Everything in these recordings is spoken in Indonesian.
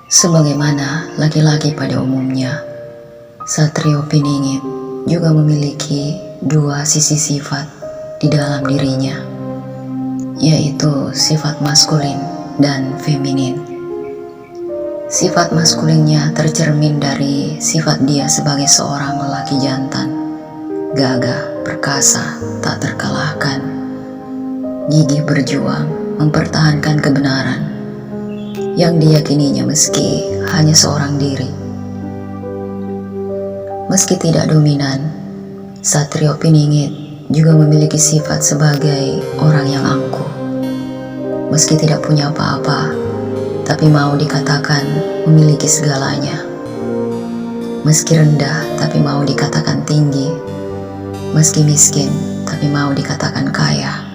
Sebagaimana laki-laki pada umumnya, Satrio Piningit juga memiliki dua sisi sifat di dalam dirinya, yaitu sifat maskulin dan feminin. Sifat maskulinnya tercermin dari sifat dia sebagai seorang lelaki jantan, gagah, perkasa, tak terkalahkan, gigih berjuang mempertahankan kebenaran yang diyakininya meski hanya seorang diri. Meski tidak dominan, Satrio Piningit juga memiliki sifat sebagai orang yang angkuh. Meski tidak punya apa-apa, tapi mau dikatakan memiliki segalanya. Meski rendah, tapi mau dikatakan tinggi. Meski miskin, tapi mau dikatakan kaya.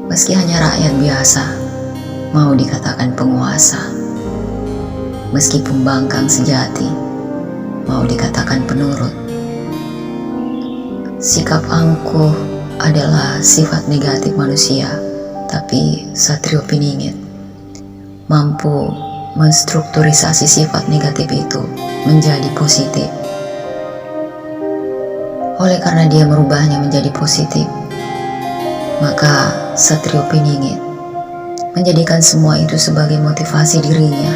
Meski hanya rakyat biasa, mau dikatakan penguasa. Meski pembangkang sejati, mau dikatakan penurut. Sikap angkuh adalah sifat negatif manusia, tapi Satrio Piningit mampu menstrukturisasi sifat negatif itu menjadi positif. Oleh karena dia merubahnya menjadi positif, maka Satrio Piningit menjadikan semua itu sebagai motivasi dirinya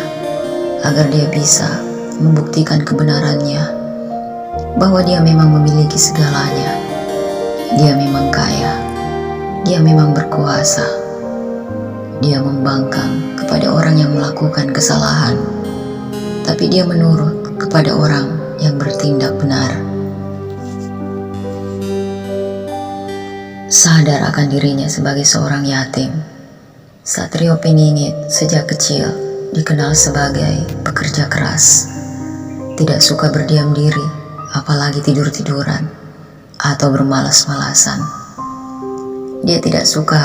agar dia bisa membuktikan kebenarannya bahwa dia memang memiliki segalanya. Dia memang kaya, dia memang berkuasa. Dia membangkang kepada orang yang melakukan kesalahan, tapi dia menurut kepada orang yang bertindak benar. Sadar akan dirinya sebagai seorang yatim, Satrio Piningit sejak kecil dikenal sebagai pekerja keras. Tidak suka berdiam diri, apalagi tidur-tiduran atau bermalas-malasan. Dia tidak suka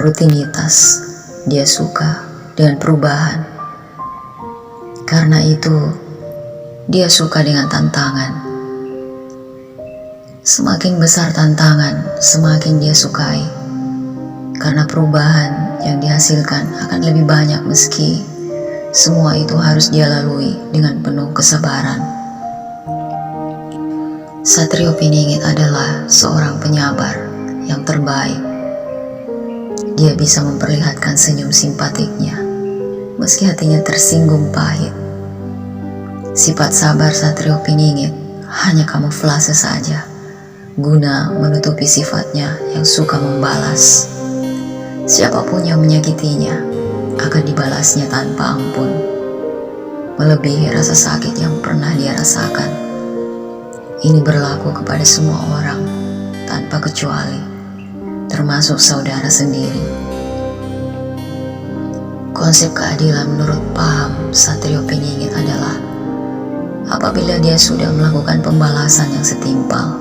rutinitas, dia suka dengan perubahan. Karena itu, dia suka dengan tantangan. Semakin besar tantangan, semakin dia sukai. Karena perubahan yang dihasilkan akan lebih banyak meski semua itu harus dia lalui dengan penuh kesabaran. Satrio Piningit adalah seorang penyabar yang terbaik. Dia bisa memperlihatkan senyum simpatiknya meski hatinya tersinggung pahit. Sifat sabar Satrio Piningit hanya kamuflase saja guna menutupi sifatnya yang suka membalas. Siapapun yang menyakitinya akan dibalasnya tanpa ampun, melebihi rasa sakit yang pernah dia rasakan. Ini berlaku kepada semua orang tanpa kecuali, termasuk saudara sendiri. Konsep keadilan menurut paham Satrio Piningit adalah apabila dia sudah melakukan pembalasan yang setimpal.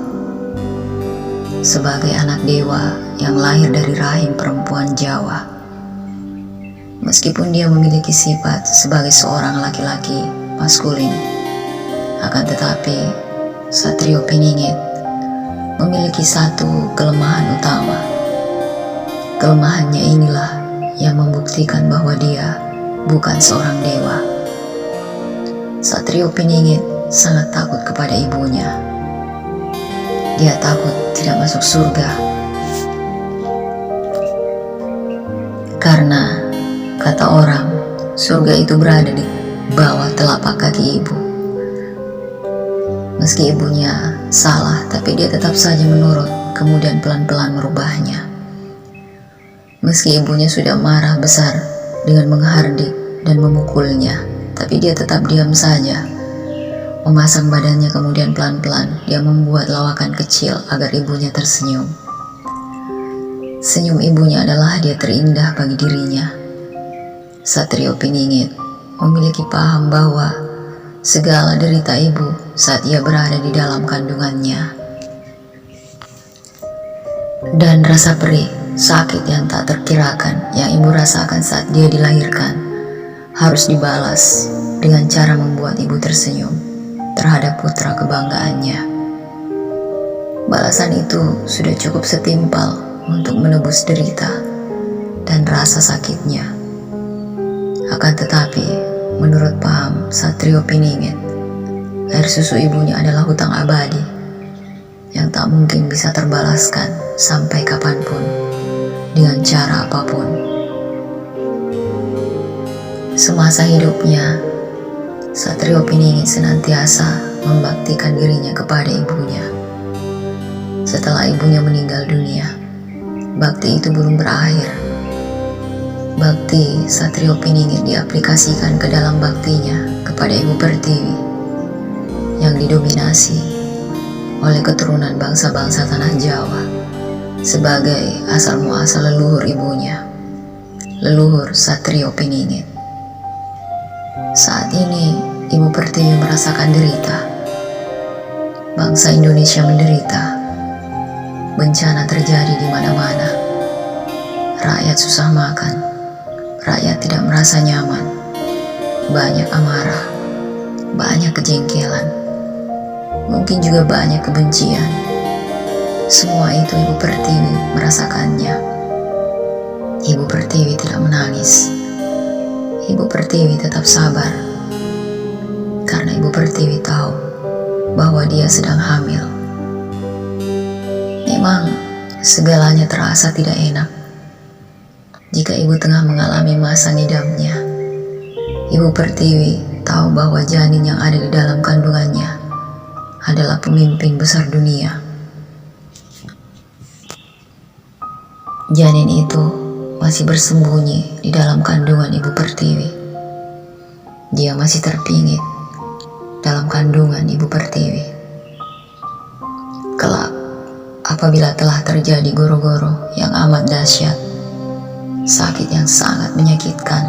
Sebagai anak dewa yang lahir dari rahim perempuan Jawa, meskipun dia memiliki sifat sebagai seorang laki-laki maskulin, akan tetapi Satrio Piningit memiliki satu kelemahan utama. Kelemahannya inilah yang membuktikan bahwa dia bukan seorang dewa. Satrio Piningit sangat takut kepada ibunya. Dia takut tidak masuk surga. Karena kata orang, surga itu berada di bawah telapak kaki ibu. Meski ibunya salah, tapi dia tetap saja menurut, kemudian pelan-pelan merubahnya. Meski ibunya sudah marah besar dengan menghardik dan memukulnya, tapi dia tetap diam saja. Memasang badannya, kemudian pelan-pelan dia membuat lawakan kecil agar ibunya tersenyum. Senyum ibunya adalah hadiah terindah bagi dirinya. Satrio Piningit memiliki paham bahwa segala derita ibu saat ia berada di dalam kandungannya, dan rasa perih, sakit yang tak terkirakan yang ibu rasakan saat dia dilahirkan harus dibalas dengan cara membuat ibu tersenyum terhadap putra kebanggaannya. Balasan itu sudah cukup setimpal untuk menebus derita dan rasa sakitnya. Akan tetapi, menurut paham Satrio Piningit, air susu ibunya adalah hutang abadi yang tak mungkin bisa terbalaskan sampai kapanpun, dengan cara apapun. Semasa hidupnya, Satrio Piningit senantiasa membaktikan dirinya kepada ibunya. Setelah ibunya meninggal dunia, bakti itu belum berakhir. Bakti Satrio Piningit diaplikasikan ke dalam baktinya kepada Ibu Pertiwi yang didominasi oleh keturunan bangsa-bangsa tanah Jawa sebagai asal muasal leluhur ibunya, leluhur Satrio Piningit. Saat ini Ibu Pertiwi merasakan derita. Bangsa Indonesia menderita. Bencana terjadi di mana-mana. Rakyat susah makan. Rakyat tidak merasa nyaman. Banyak amarah. Banyak kejengkelan. Mungkin juga banyak kebencian. Semua itu Ibu Pertiwi merasakannya. Ibu Pertiwi tidak menangis. Ibu Pertiwi tetap sabar. Karena Ibu Pertiwi tahu bahwa dia sedang hamil. Memang segalanya terasa tidak enak. Jika ibu tengah mengalami masa ngidamnya, Ibu Pertiwi tahu bahwa janin yang ada di dalam kandungannya adalah pemimpin besar dunia. Janin itu masih bersembunyi di dalam kandungan Ibu Pertiwi. Dia masih terpingit dalam kandungan Ibu Pertiwi. Kelak, apabila telah terjadi goro-goro yang amat dahsyat, sakit yang sangat menyakitkan,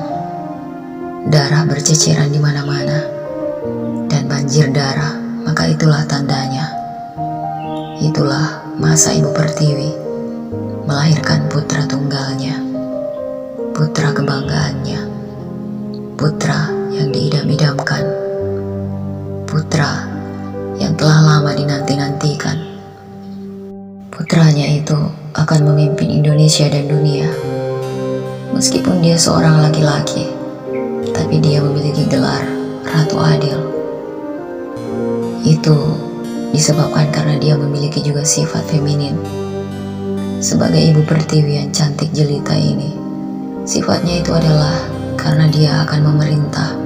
darah berceceran di mana-mana, dan banjir darah, maka itulah tandanya. Itulah masa Ibu Pertiwi melahirkan putra tunggalnya, putra kebanggaannya, putra yang diidam-idamkan, putra yang telah lama dinanti-nantikan. Putranya itu akan memimpin Indonesia dan dunia. Meskipun dia seorang laki-laki, tapi dia memiliki gelar Ratu Adil. Itu disebabkan karena dia memiliki juga sifat feminin. Sebagai Ibu Pertiwi yang cantik jelita ini, sifatnya itu adalah karena dia akan memerintah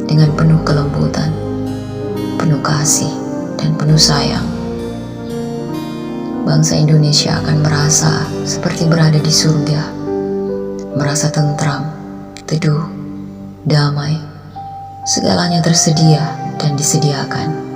dengan penuh kelembutan, penuh kasih, dan penuh sayang. Bangsa Indonesia akan merasa seperti berada di surga, merasa tentram, teduh, damai, segalanya tersedia dan disediakan.